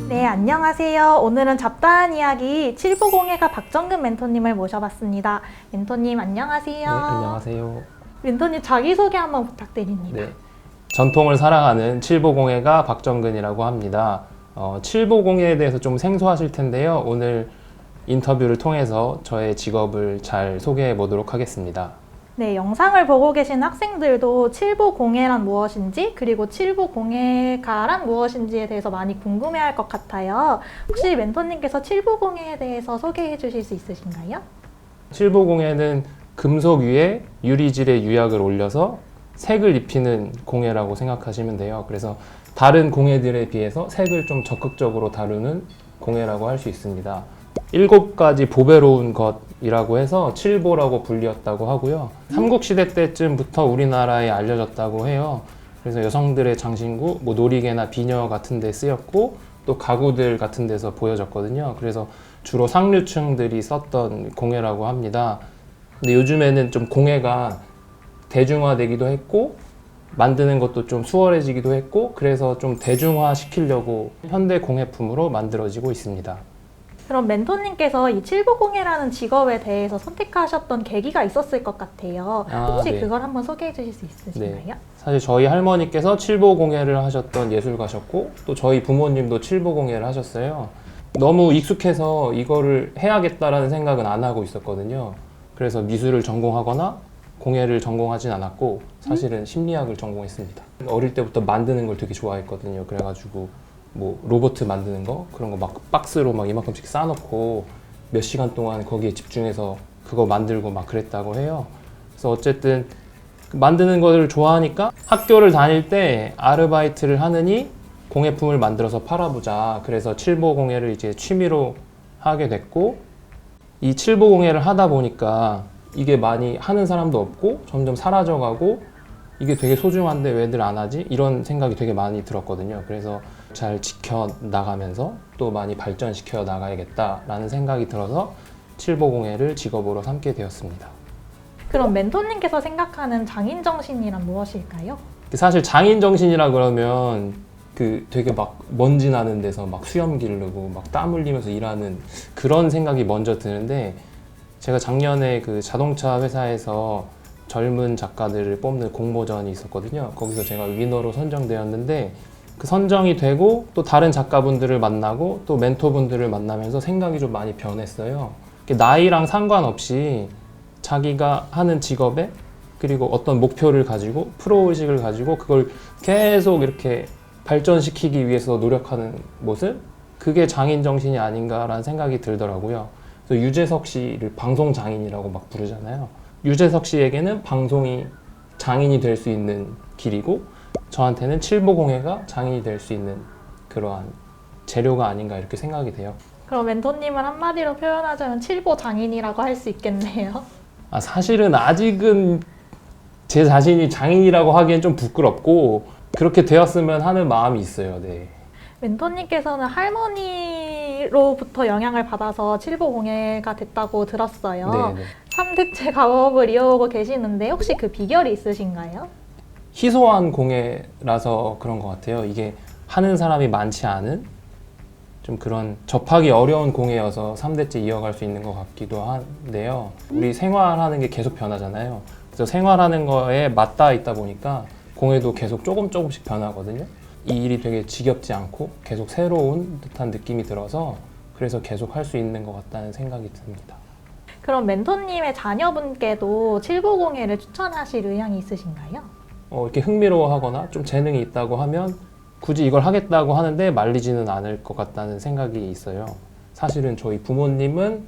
네, 안녕하세요. 오늘은 잡다한 이야기 칠보공예가 박정근 멘토님을 모셔봤습니다. 멘토님 안녕하세요. 네, 안녕하세요. 멘토님 자기소개 한번 부탁드립니다. 네, 전통을 사랑하는 칠보공예가 박정근이라고 합니다. 칠보공예에 대해서 좀 생소하실 텐데요. 오늘 인터뷰를 통해서 저의 직업을 잘 소개해 보도록 하겠습니다. 네, 영상을 보고 계신 학생들도 칠보공예란 무엇인지 그리고 칠보공예가란 무엇인지에 대해서 많이 궁금해할 것 같아요. 혹시 멘토님께서 칠보공예에 대해서 소개해 주실 수 있으신가요? 칠보공예는 금속 위에 유리질의 유약을 올려서 색을 입히는 공예라고 생각하시면 돼요. 그래서 다른 공예들에 비해서 색을 좀 적극적으로 다루는 공예라고 할 수 있습니다. 7가지 보배로운 것이라고 해서 칠보라고 불리었다고 하고요. 삼국시대 때쯤부터 우리나라에 알려졌다고 해요. 그래서 여성들의 장신구, 놀이개나 비녀 같은 데 쓰였고 또 가구들 같은 데서 보여졌거든요. 그래서 주로 상류층들이 썼던 공예라고 합니다. 근데 요즘에는 좀 공예가 대중화되기도 했고 만드는 것도 좀 수월해지기도 했고 그래서 좀 대중화 시키려고 현대 공예품으로 만들어지고 있습니다. 그럼 멘토님께서 이 칠보공예라는 직업에 대해서 선택하셨던 계기가 있었을 것 같아요. 혹시 네. 그걸 한번 소개해 주실 수 있으신가요? 네. 사실 저희 할머니께서 칠보공예를 하셨던 예술가셨고 또 저희 부모님도 칠보공예를 하셨어요. 너무 익숙해서 이거를 해야겠다라는 생각은 안 하고 있었거든요. 그래서 미술을 전공하거나 공예를 전공하진 않았고 사실은 심리학을 전공했습니다. 어릴 때부터 만드는 걸 되게 좋아했거든요. 그래가지고 로봇 만드는 거 그런 거 막 박스로 막 이만큼씩 쌓아놓고 몇 시간 동안 거기에 집중해서 그거 만들고 막 그랬다고 해요. 그래서 어쨌든 만드는 거를 좋아하니까 학교를 다닐 때 아르바이트를 하느니 공예품을 만들어서 팔아보자. 그래서 칠보공예를 이제 취미로 하게 됐고 이 칠보공예를 하다 보니까 이게 많이 하는 사람도 없고 점점 사라져가고 이게 되게 소중한데 왜들 안 하지? 이런 생각이 되게 많이 들었거든요. 그래서 잘 지켜나가면서 또 많이 발전시켜 나가야겠다라는 생각이 들어서 칠보공예를 직업으로 삼게 되었습니다. 그럼 멘토님께서 생각하는 장인정신이란 무엇일까요? 사실 장인정신이라 그러면 되게 막 먼지 나는 데서 막 수염 기르고 막 땀 흘리면서 일하는 그런 생각이 먼저 드는데 제가 작년에 그 자동차 회사에서 젊은 작가들을 뽑는 공모전이 있었거든요. 거기서 제가 위너로 선정되었는데 그 선정이 되고 또 다른 작가분들을 만나고 또 멘토분들을 만나면서 생각이 좀 많이 변했어요. 나이랑 상관없이 자기가 하는 직업에 그리고 어떤 목표를 가지고 프로의식을 가지고 그걸 계속 이렇게 발전시키기 위해서 노력하는 모습? 그게 장인정신이 아닌가라는 생각이 들더라고요. 그래서 유재석 씨를 방송장인이라고 막 부르잖아요. 유재석 씨에게는 방송이 장인이 될 수 있는 길이고 저한테는 칠보공예가 장인이 될 수 있는 그러한 재료가 아닌가 이렇게 생각이 돼요. 그럼 멘토님을 한마디로 표현하자면 칠보장인이라고 할 수 있겠네요. 사실은 아직은 제 자신이 장인이라고 하기엔 좀 부끄럽고 그렇게 되었으면 하는 마음이 있어요. 네. 멘토님께서는 할머니로부터 영향을 받아서 칠보공예가 됐다고 들었어요. 네네. 3대째 가업을 이어오고 계시는데 혹시 그 비결이 있으신가요? 희소한 공예라서 그런 것 같아요. 이게 하는 사람이 많지 않은 좀 그런 접하기 어려운 공예여서 3대째 이어갈 수 있는 것 같기도 한데요. 우리 생활하는 게 계속 변하잖아요. 그래서 생활하는 거에 맞닿아 있다 보니까 공예도 계속 조금씩 변하거든요. 이 일이 되게 지겹지 않고 계속 새로운 듯한 느낌이 들어서 그래서 계속 할 수 있는 것 같다는 생각이 듭니다. 그럼 멘토님의 자녀분께도 칠보공예를 추천하실 의향이 있으신가요? 이렇게 흥미로워하거나 좀 재능이 있다고 하면 굳이 이걸 하겠다고 하는데 말리지는 않을 것 같다는 생각이 있어요. 사실은 저희 부모님은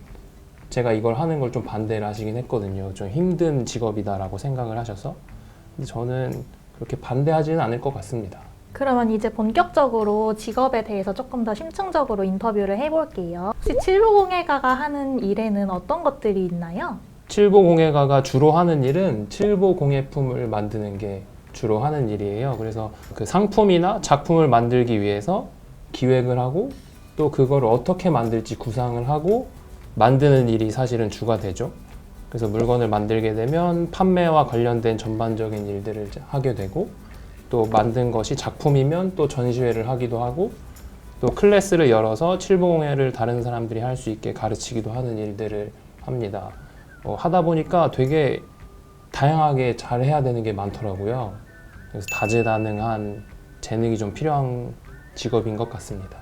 제가 이걸 하는 걸 좀 반대를 하시긴 했거든요. 좀 힘든 직업이다라고 생각을 하셔서. 근데 저는 그렇게 반대하지는 않을 것 같습니다. 그러면 이제 본격적으로 직업에 대해서 조금 더 심층적으로 인터뷰를 해볼게요. 혹시 칠보공예가가 하는 일에는 어떤 것들이 있나요? 칠보공예가가 주로 하는 일은 칠보공예품을 만드는 게 주로 하는 일이에요. 그래서 그 상품이나 작품을 만들기 위해서 기획을 하고 또 그걸 어떻게 만들지 구상을 하고 만드는 일이 사실은 주가 되죠. 그래서 물건을 만들게 되면 판매와 관련된 전반적인 일들을 하게 되고 또 만든 것이 작품이면 또 전시회를 하기도 하고 또 클래스를 열어서 칠보공예를 다른 사람들이 할 수 있게 가르치기도 하는 일들을 합니다. 하다 보니까 되게 다양하게 잘 해야 되는 게 많더라고요. 그래서 다재다능한 재능이 좀 필요한 직업인 것 같습니다.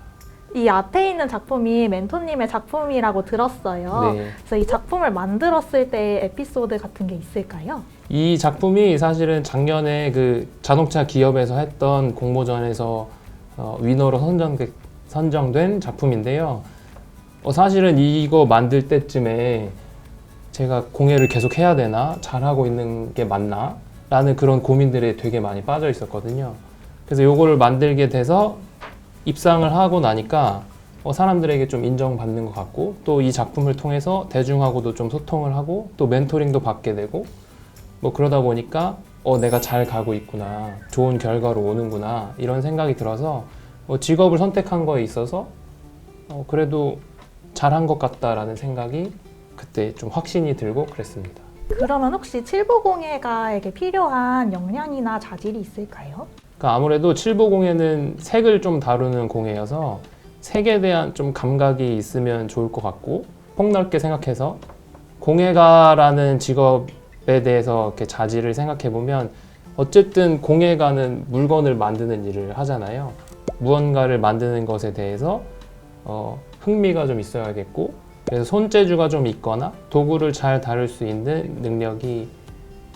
이 앞에 있는 작품이 멘토님의 작품이라고 들었어요. 네. 그래서 이 작품을 만들었을 때의 에피소드 같은 게 있을까요? 이 작품이 사실은 작년에 그 자동차 기업에서 했던 공모전에서 위너로 선정된 작품인데요. 사실은 이거 만들 때쯤에 제가 공예를 계속 해야 되나? 잘하고 있는 게 맞나? 라는 그런 고민들에 되게 많이 빠져 있었거든요. 그래서 이거를 만들게 돼서 입상을 하고 나니까 사람들에게 좀 인정받는 것 같고, 또 이 작품을 통해서 대중하고도 좀 소통을 하고 또 멘토링도 받게 되고, 뭐 그러다 보니까 내가 잘 가고 있구나, 좋은 결과로 오는구나, 이런 생각이 들어서 직업을 선택한 거에 있어서 그래도 잘한 것 같다라는 생각이 그때 좀 확신이 들고 그랬습니다. 그러면 혹시 칠보공예가에게 필요한 역량이나 자질이 있을까요? 그러니까 아무래도 칠보공예는 색을 좀 다루는 공예여서 색에 대한 좀 감각이 있으면 좋을 것 같고, 폭넓게 생각해서 공예가라는 직업에 대해서 이렇게 자질을 생각해 보면 어쨌든 공예가는 물건을 만드는 일을 하잖아요. 무언가를 만드는 것에 대해서 흥미가 좀 있어야겠고, 그래서 손재주가 좀 있거나 도구를 잘 다룰 수 있는 능력이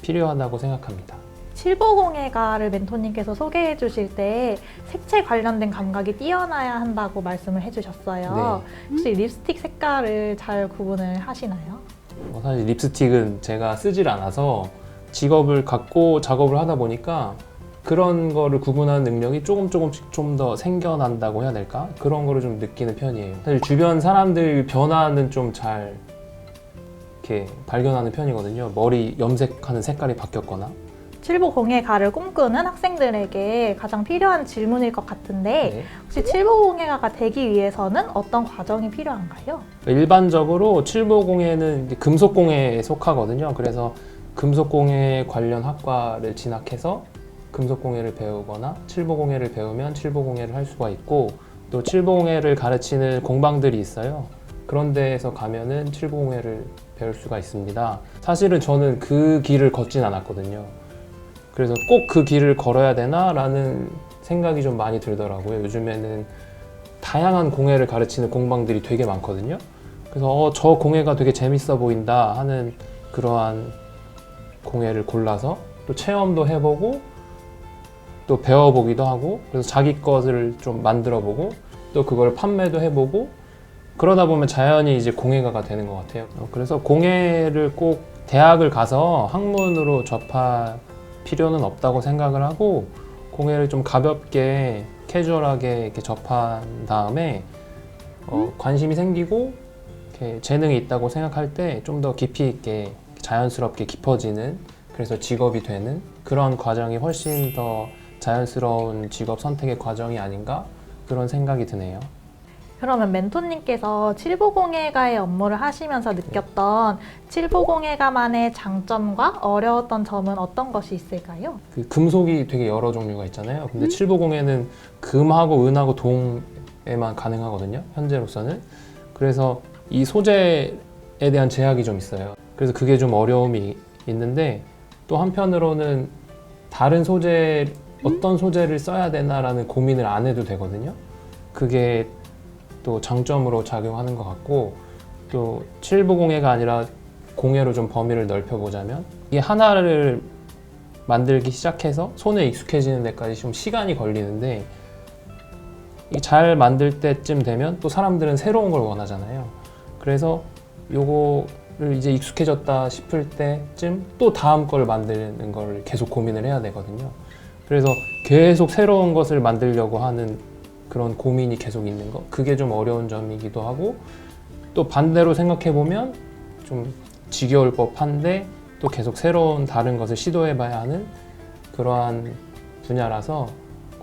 필요하다고 생각합니다. 칠보공예가를 멘토님께서 소개해 주실 때 색채 관련된 감각이 뛰어나야 한다고 말씀을 해주셨어요. 혹시 립스틱 색깔을 잘 구분을 하시나요? 사실 립스틱은 제가 쓰질 않아서 직업을 갖고 작업을 하다 보니까 그런 거를 구분하는 능력이 조금씩 좀 더 생겨난다고 해야 될까? 그런 거를 좀 느끼는 편이에요. 사실 주변 사람들 변화는 좀 잘 이렇게 발견하는 편이거든요. 머리 염색하는 색깔이 바뀌었거나. 칠보공예가를 꿈꾸는 학생들에게 가장 필요한 질문일 것 같은데 네. 혹시 칠보공예가가 되기 위해서는 어떤 과정이 필요한가요? 일반적으로 칠보공예는 이제 금속공예에 속하거든요. 그래서 금속공예 관련 학과를 진학해서 금속공예를 배우거나 칠보공예를 배우면 칠보공예를 할 수가 있고, 또 칠보공예를 가르치는 공방들이 있어요. 그런 데에서 가면은 칠보공예를 배울 수가 있습니다. 사실은 저는 그 길을 걷진 않았거든요. 그래서 꼭 그 길을 걸어야 되나? 라는 생각이 좀 많이 들더라고요. 요즘에는 다양한 공예를 가르치는 공방들이 되게 많거든요. 그래서 저 공예가 되게 재밌어 보인다 하는 그러한 공예를 골라서 또 체험도 해보고 또 배워보기도 하고, 그래서 자기 것을 좀 만들어보고 또 그걸 판매도 해보고, 그러다 보면 자연히 이제 공예가가 되는 것 같아요. 그래서 공예를 꼭 대학을 가서 학문으로 접할 필요는 없다고 생각을 하고, 공예를 좀 가볍게 캐주얼하게 이렇게 접한 다음에 관심이 생기고 이렇게 재능이 있다고 생각할 때 좀 더 깊이 있게 자연스럽게 깊어지는, 그래서 직업이 되는 그런 과정이 훨씬 더 자연스러운 직업 선택의 과정이 아닌가, 그런 생각이 드네요. 그러면 멘토님께서 칠보공예가의 업무를 하시면서 느꼈던 칠보공예가만의 장점과 어려웠던 점은 어떤 것이 있을까요? 그 금속이 되게 여러 종류가 있잖아요. 근데 칠보공예는 금하고 은하고 동에만 가능하거든요, 현재로서는. 그래서 이 소재에 대한 제약이 좀 있어요. 그래서 그게 좀 어려움이 있는데, 또 한편으로는 다른 소재, 어떤 소재를 써야 되나라는 고민을 안 해도 되거든요. 그게 또 장점으로 작용하는 것 같고, 또 칠보공예가 아니라 공예로 좀 범위를 넓혀보자면, 이게 하나를 만들기 시작해서 손에 익숙해지는 데까지 좀 시간이 걸리는데, 이 잘 만들 때쯤 되면 또 사람들은 새로운 걸 원하잖아요. 그래서 요거를 이제 익숙해졌다 싶을 때쯤 또 다음 걸 만드는 걸 계속 고민을 해야 되거든요. 그래서 계속 새로운 것을 만들려고 하는 그런 고민이 계속 있는 거, 그게 좀 어려운 점이기도 하고, 또 반대로 생각해 보면 좀 지겨울 법한데 또 계속 새로운 다른 것을 시도해 봐야 하는 그러한 분야라서,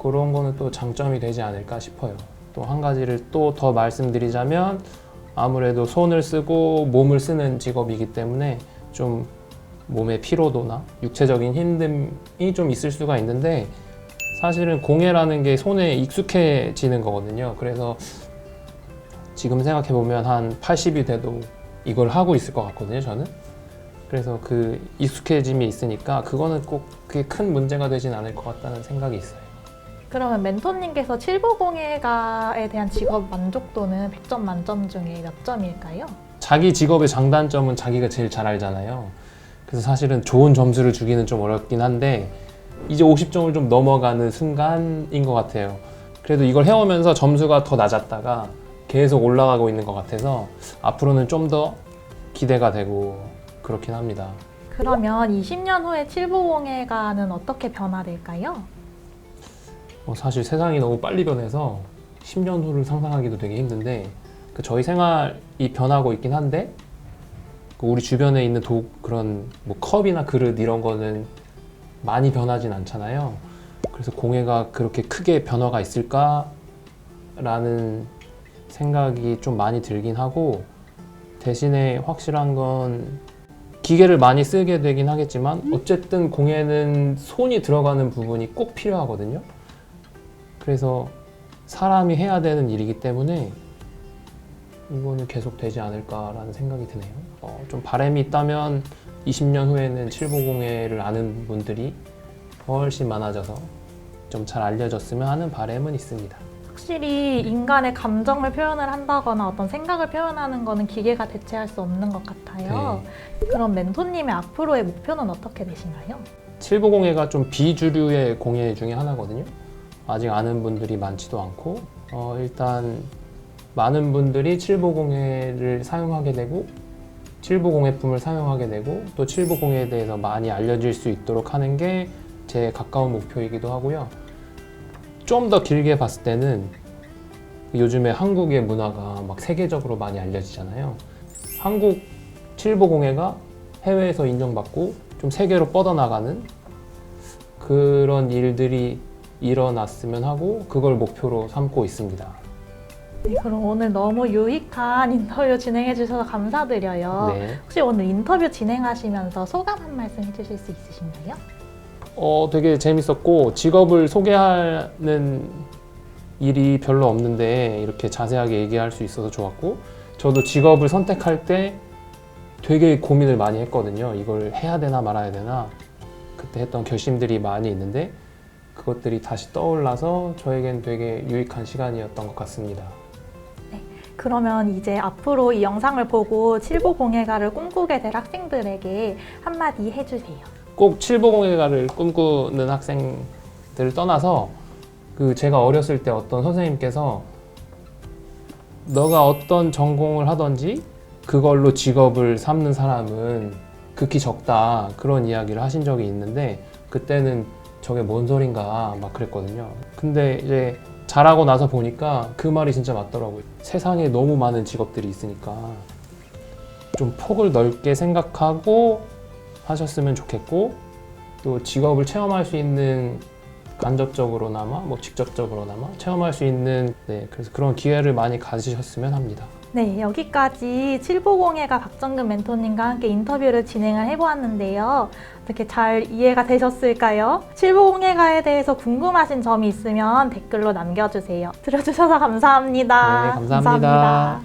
그런 거는 또 장점이 되지 않을까 싶어요. 또 한 가지를 또 더 말씀드리자면, 아무래도 손을 쓰고 몸을 쓰는 직업이기 때문에 좀 몸의 피로도나 육체적인 힘듦이 좀 있을 수가 있는데, 사실은 공예라는 게 손에 익숙해지는 거거든요. 그래서 지금 생각해보면 한 80이 돼도 이걸 하고 있을 것 같거든요, 저는. 그래서 그 익숙해짐이 있으니까 그거는 꼭 그게 큰 문제가 되진 않을 것 같다는 생각이 있어요. 그러면 멘토님께서 칠보공예가에 대한 직업 만족도는 100점 만점 중에 몇 점일까요? 자기 직업의 장단점은 자기가 제일 잘 알잖아요. 그래서 사실은 좋은 점수를 주기는 좀 어렵긴 한데 이제 50점을 좀 넘어가는 순간인 것 같아요. 그래도 이걸 해오면서 점수가 더 낮았다가 계속 올라가고 있는 것 같아서 앞으로는 좀 더 기대가 되고 그렇긴 합니다. 그러면 20년 후에 칠보공예가는 어떻게 변화될까요? 사실 세상이 너무 빨리 변해서 10년 후를 상상하기도 되게 힘든데 저희 생활이 변하고 있긴 한데 우리 주변에 있는 그런 뭐 컵이나 그릇 이런 거는 많이 변하진 않잖아요. 그래서 공예가 그렇게 크게 변화가 있을까라는 생각이 좀 많이 들긴 하고 대신에 확실한 건 기계를 많이 쓰게 되긴 하겠지만 어쨌든 공예는 손이 들어가는 부분이 꼭 필요하거든요. 그래서 사람이 해야 되는 일이기 때문에 이거는 계속 되지 않을까라는 생각이 드네요. 좀 바람이 있다면 20년 후에는 칠보공예를 아는 분들이 훨씬 많아져서 좀 잘 알려졌으면 하는 바람은 있습니다. 확실히 인간의 감정을 표현을 한다거나 어떤 생각을 표현하는 거는 기계가 대체할 수 없는 것 같아요. 그럼 멘토님의 앞으로의 목표는 어떻게 되시나요? 칠보공예가 좀 비주류의 공예 중에 하나거든요. 아직 아는 분들이 많지도 않고 일단 많은 분들이 칠보공예를 사용하게 되고 칠보공예품을 사용하게 되고 또 칠보공예에 대해서 많이 알려질 수 있도록 하는 게 제 가까운 목표이기도 하고요. 좀 더 길게 봤을 때는 요즘에 한국의 문화가 막 세계적으로 많이 알려지잖아요. 한국 칠보공예가 해외에서 인정받고 좀 세계로 뻗어나가는 그런 일들이 일어났으면 하고 그걸 목표로 삼고 있습니다. 네, 그럼 오늘 너무 유익한 인터뷰 진행해 주셔서 감사드려요. 네. 혹시 오늘 인터뷰 진행하시면서 소감 한 말씀 해주실 수 있으신가요? 되게 재밌었고 직업을 소개하는 일이 별로 없는데 이렇게 자세하게 얘기할 수 있어서 좋았고 저도 직업을 선택할 때 되게 고민을 많이 했거든요. 이걸 해야 되나 말아야 되나 그때 했던 결심들이 많이 있는데 그것들이 다시 떠올라서 저에겐 되게 유익한 시간이었던 것 같습니다. 그러면 이제 앞으로 이 영상을 보고 칠보공예가를 꿈꾸게 될 학생들에게 한마디 해주세요. 꼭 칠보공예가를 꿈꾸는 학생들을 떠나서 제가 어렸을 때 어떤 선생님께서 너가 어떤 전공을 하든지 그걸로 직업을 삼는 사람은 극히 적다 그런 이야기를 하신 적이 있는데 그때는 저게 뭔 소린가 막 그랬거든요. 근데 이제 자라고 나서 보니까 그 말이 진짜 맞더라고요. 세상에 너무 많은 직업들이 있으니까 좀 폭을 넓게 생각하고 하셨으면 좋겠고 또 직업을 체험할 수 있는 간접적으로나마 뭐 직접적으로나마 체험할 수 있는 그래서 그런 기회를 많이 가지셨으면 합니다. 네, 여기까지 칠보공예가 박정근 멘토님과 함께 인터뷰를 진행을 해보았는데요. 어떻게 잘 이해가 되셨을까요? 칠보공예가에 대해서 궁금하신 점이 있으면 댓글로 남겨주세요. 들어주셔서 감사합니다. 네, 감사합니다.